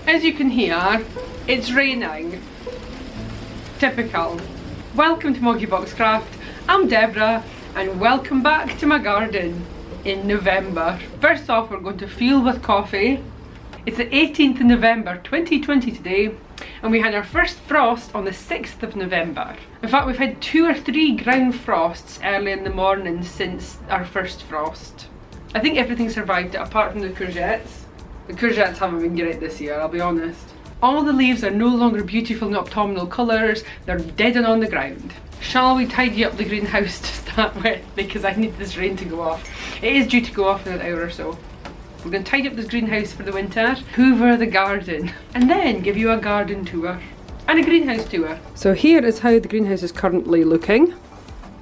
As you can hear, it's raining. Typical. Welcome to MoggyBoxCraft. I'm Deborah and welcome back to my garden in November. First off, we're going to fuel with coffee. It's the 18th of November 2020 today, and we had our first frost on the 6th of November. In fact, we've had 2 or 3 ground frosts early in the morning since our first frost. I think everything survived it apart from the courgettes. The courgettes haven't been great this year, I'll be honest. All the leaves are no longer beautiful in autumnal colours, they're dead and on the ground. Shall we tidy up the greenhouse to start with, because I need this rain to go off. It is due to go off in an hour or so. We're going to tidy up this greenhouse for the winter, hoover the garden, and then give you a garden tour and a greenhouse tour. So here is how the greenhouse is currently looking.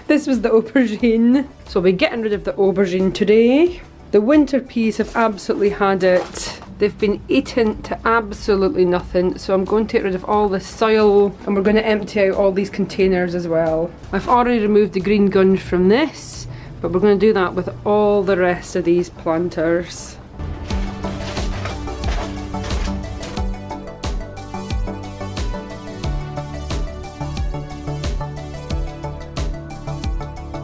This was the aubergine, so we'll be getting rid of the aubergine today. The winter peas have absolutely had it. They've been eaten to absolutely nothing, so I'm going to get rid of all the soil and we're going to empty out all these containers as well. I've already removed the green gunge from this, but we're going to do that with all the rest of these planters.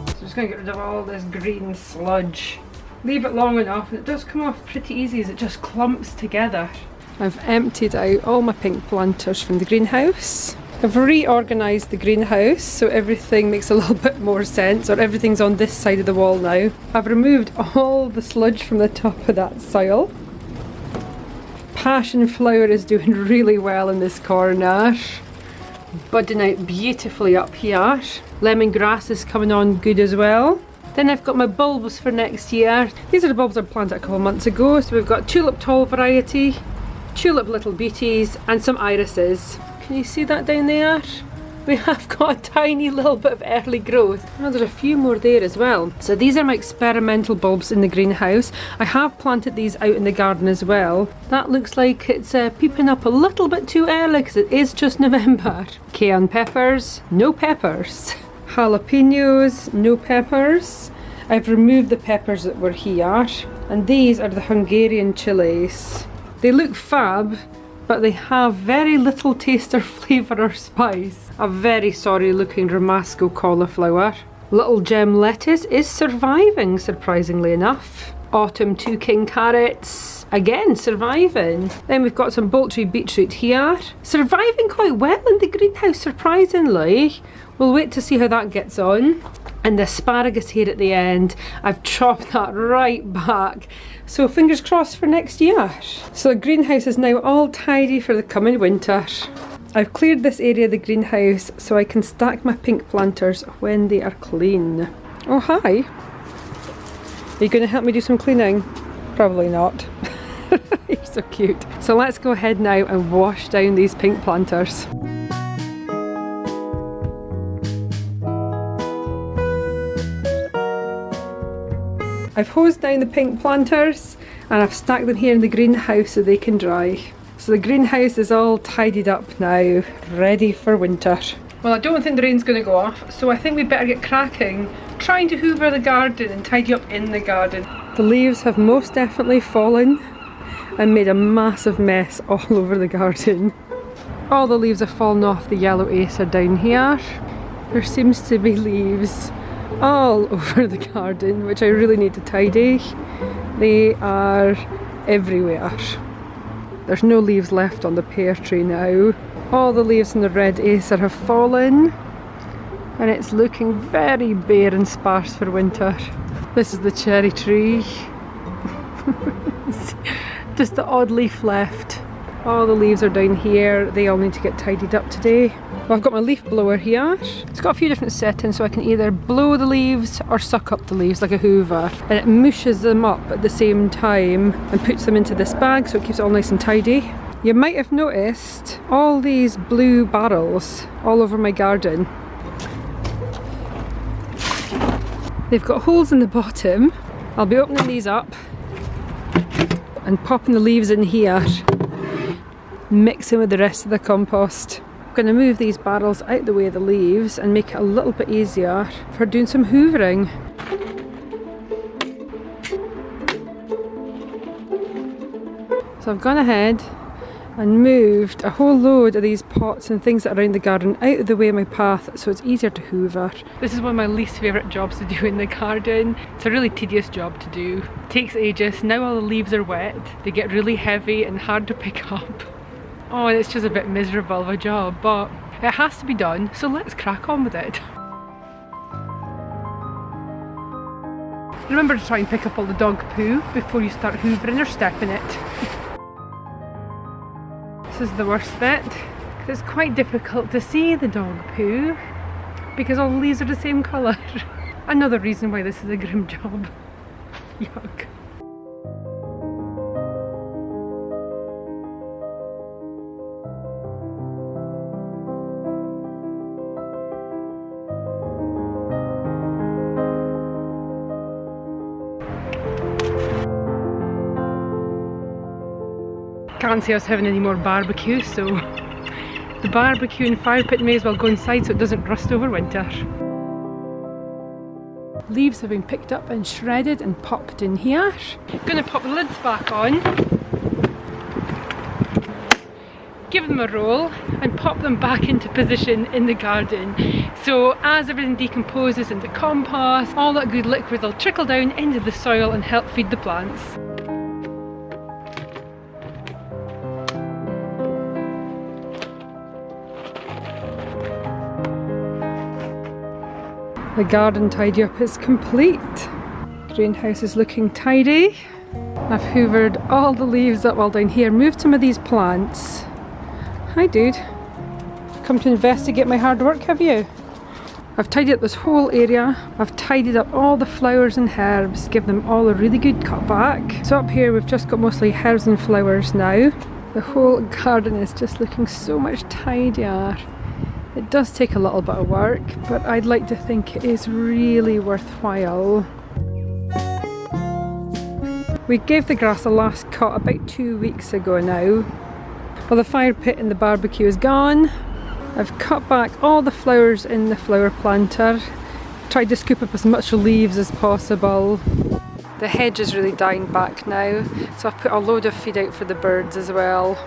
So I'm just going to get rid of all this green sludge. Leave it long enough and it does come off pretty easy as it just clumps together. I've emptied out all my pink planters from the greenhouse. I've reorganised the greenhouse so everything makes a little bit more sense, or everything's on this side of the wall now. I've removed all the sludge from the top of that soil. Passion flower is doing really well in this corner. Budding out beautifully up here. Lemongrass is coming on good as well. Then I've got my bulbs for next year. These are the bulbs I planted a couple of months ago. So we've got tulip tall variety, tulip little beauties, and some irises. Can you see that down there? We have got a tiny little bit of early growth. Oh, there's a few more there as well. So these are my experimental bulbs in the greenhouse. I have planted these out in the garden as well. That looks like it's peeping up a little bit too early because it is just November. Cayenne peppers, no peppers. Jalapenos, no peppers. I've removed the peppers that were here, and these are the Hungarian chilies. They look fab, but they have very little taste or flavour or spice. A very sorry looking Ramasco cauliflower. Little gem lettuce is surviving, surprisingly enough. Autumn 2 king carrots, again surviving. Then we've got some poultry beetroot here, surviving quite well in the greenhouse, surprisingly. We'll wait to see how that gets on. And the asparagus here at the end, I've chopped that right back. So fingers crossed for next year. So the greenhouse is now all tidy for the coming winter. I've cleared this area of the greenhouse so I can stack my pink planters when they are clean. Oh hi. Are you going to help me do some cleaning? Probably not. You're so cute. So let's go ahead now and wash down these pink planters. I've hosed down the pink planters and I've stacked them here in the greenhouse so they can dry. So the greenhouse is all tidied up now, ready for winter. Well, I don't think the rain's going to go off, so I think we better get cracking, trying to hoover the garden and tidy up in the garden. The leaves have most definitely fallen and made a massive mess all over the garden. All the leaves have fallen off the yellow acer down here. There seems to be leaves all over the garden, which I really need to tidy. They are everywhere. There's no leaves left on the pear tree now. All the leaves in the red acer have fallen and it's looking very bare and sparse for winter. This is the cherry tree. Just the odd leaf left. All the leaves are down here. They all need to get tidied up today. Well, I've got my leaf blower here. It's got a few different settings, so I can either blow the leaves or suck up the leaves like a hoover. And it mushes them up at the same time and puts them into this bag so it keeps it all nice and tidy. You might have noticed all these blue barrels all over my garden. They've got holes in the bottom. I'll be opening these up and popping the leaves in here, mixing with the rest of the compost. I'm going to move these barrels out the way of the leaves and make it a little bit easier for doing some hoovering. So I've gone ahead and moved a whole load of these pots and things that are around the garden out of the way of my path so it's easier to hoover. This is one of my least favourite jobs to do in the garden. It's a really tedious job to do. It takes ages. Now all the leaves are wet. They get really heavy and hard to pick up. Oh, and it's just a bit miserable of a job, but it has to be done, so let's crack on with it. Remember to try and pick up all the dog poo before you start hoovering or stepping it. This is the worst bit, because it's quite difficult to see the dog poo because all the leaves are the same colour. Another reason why this is a grim job. Yuck. Can't see us having any more barbecue, so the barbecue and fire pit may as well go inside so it doesn't rust over winter. Leaves have been picked up and shredded and popped in here. I'm going to pop the lids back on, give them a roll and pop them back into position in the garden. So as everything decomposes into compost, all that good liquid will trickle down into the soil and help feed the plants. The garden tidy up is complete. Greenhouse is looking tidy. I've hoovered all the leaves up all down here, moved some of these plants. Hi dude, come to investigate my hard work, have you? I've tidied up this whole area. I've tidied up all the flowers and herbs, give them all a really good cut back. So up here we've just got mostly herbs and flowers now. The whole garden is just looking so much tidier. It does take a little bit of work, but I'd like to think it is really worthwhile. We gave the grass a last cut about 2 weeks ago now. Well, the fire pit and the barbecue is gone. I've cut back all the flowers in the flower planter, tried to scoop up as much leaves as possible. The hedge is really dying back now, so I've put a load of feed out for the birds as well.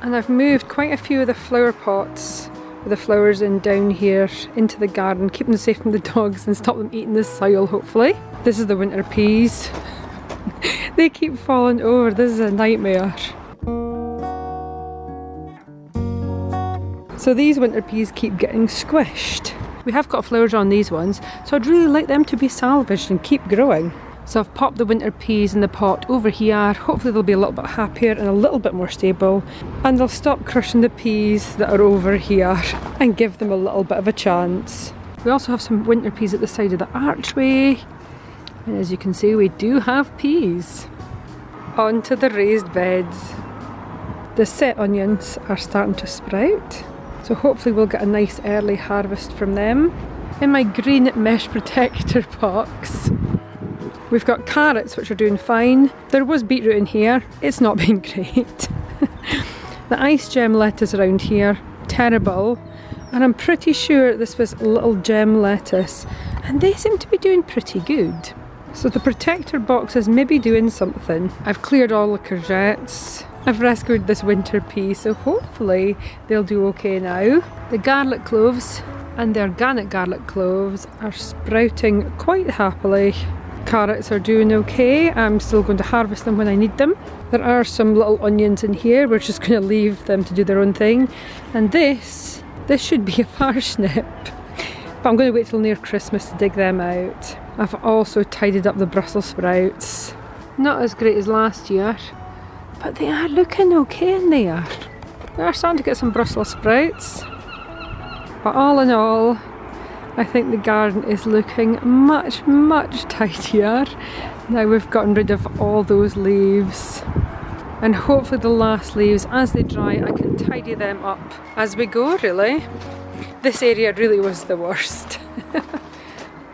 And I've moved quite a few of the flower pots with the flowers in down here into the garden, keeping them safe from the dogs and stop them eating the soil hopefully. This is the winter peas. They keep falling over, this is a nightmare. So these winter peas keep getting squished. We have got flowers on these ones, so I'd really like them to be salvaged and keep growing. So I've popped the winter peas in the pot over here. Hopefully they'll be a little bit happier and a little bit more stable, and they'll stop crushing the peas that are over here and give them a little bit of a chance. We also have some winter peas at the side of the archway, and as you can see we do have peas. Onto the raised beds. The set onions are starting to sprout, so hopefully we'll get a nice early harvest from them. In my green mesh protector box we've got carrots, which are doing fine. There was beetroot in here, it's not been great. The ice gem lettuce around here, terrible. And I'm pretty sure this was little gem lettuce, and they seem to be doing pretty good. So the protector box is maybe doing something. I've cleared all the courgettes. I've rescued this winter pea, so hopefully they'll do okay now. The garlic cloves and the organic garlic cloves are sprouting quite happily. Carrots are doing okay. I'm still going to harvest them when I need them. There are some little onions in here. We're just going to leave them to do their own thing. And this should be a parsnip, but I'm going to wait till near Christmas to dig them out. I've also tidied up the Brussels sprouts. Not as great as last year, but they are looking okay in there. We are starting to get some Brussels sprouts. But all in all, I think the garden is looking much, much tidier. Now we've gotten rid of all those leaves. And hopefully the last leaves, as they dry, I can tidy them up as we go, really. This area really was the worst.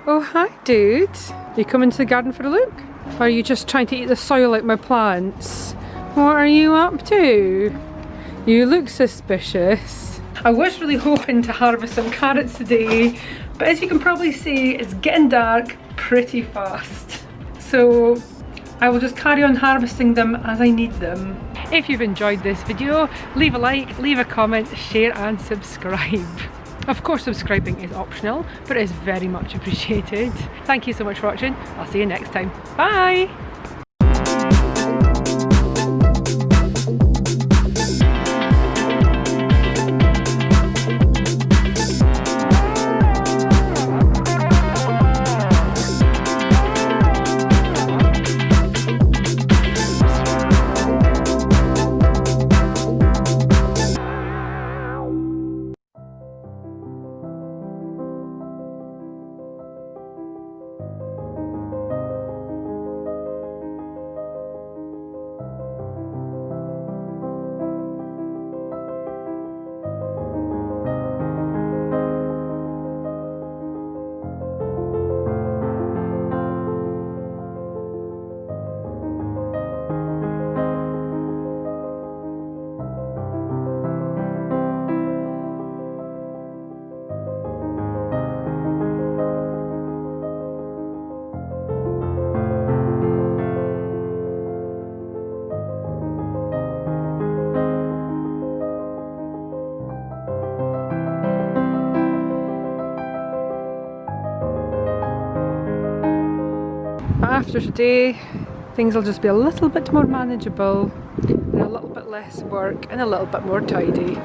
Oh, hi dude. You coming to the garden for a look? Or are you just trying to eat the soil out my plants? What are you up to? You look suspicious. I was really hoping to harvest some carrots today, but as you can probably see, it's getting dark pretty fast. So I will just carry on harvesting them as I need them. If you've enjoyed this video, leave a like, leave a comment, share and subscribe. Of course subscribing is optional, but it is very much appreciated. Thank you so much for watching. I'll see you next time. Bye! But after today, things will just be a little bit more manageable and a little bit less work and a little bit more tidy.